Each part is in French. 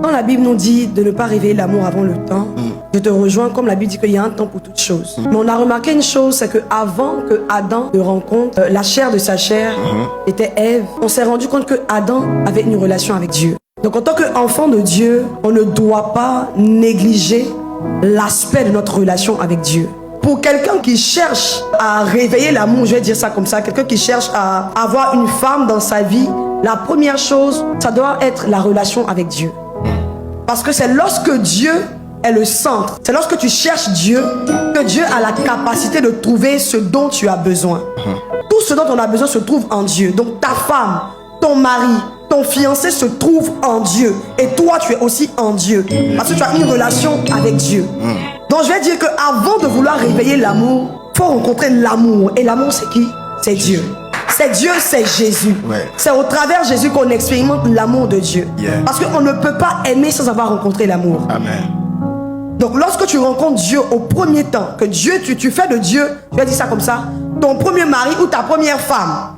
Quand la Bible nous dit de ne pas réveiller l'amour avant le temps, je te rejoins comme la Bible dit qu'il y a un temps pour toutes choses. Mais on a remarqué une chose, c'est qu'avant que Adam ne rencontre la chair de sa chair, était Ève, on s'est rendu compte que Adam avait une relation avec Dieu. Donc en tant qu'enfant de Dieu, on ne doit pas négliger l'aspect de notre relation avec Dieu. Pour quelqu'un qui cherche à réveiller l'amour, je vais dire ça comme ça, quelqu'un qui cherche à avoir une femme dans sa vie, la première chose, ça doit être la relation avec Dieu. Parce que c'est lorsque Dieu est le centre, c'est lorsque tu cherches Dieu, que Dieu a la capacité de trouver ce dont tu as besoin. Tout ce dont on a besoin se trouve en Dieu. Donc ta femme, ton mari, ton fiancé se trouve en Dieu. Et toi, tu es aussi en Dieu. Parce que tu as une relation avec Dieu. Donc je vais dire qu'avant de vouloir réveiller l'amour, il faut rencontrer l'amour. Et l'amour, c'est qui? C'est Dieu. C'est Dieu, c'est Jésus. C'est au travers de Jésus qu'on expérimente l'amour de Dieu. Parce qu'on ne peut pas aimer sans avoir rencontré l'amour. Amen. Donc lorsque tu rencontres Dieu au premier temps, que Dieu, tu fais de Dieu, je vais dire ça comme ça, ton premier mari ou ta première femme,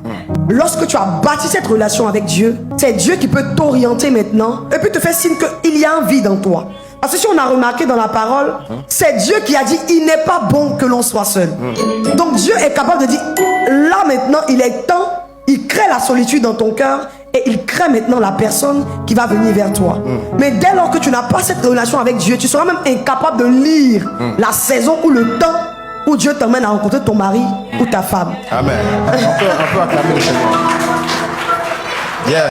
lorsque tu as bâti cette relation avec Dieu, c'est Dieu qui peut t'orienter maintenant et puis te faire signe qu'il y a un vide en toi. Parce que si on a remarqué dans la parole, c'est Dieu qui a dit il n'est pas bon que l'on soit seul. Donc Dieu est capable de dire là maintenant il est temps, il crée la solitude dans ton cœur et il crée maintenant la personne qui va venir vers toi. Mais dès lors que tu n'as pas cette relation avec Dieu, tu seras même incapable de lire la saison ou le temps où Dieu t'emmène à rencontrer ton mari ou ta femme. Amen. On peut acclamer le Seigneur. Yeah.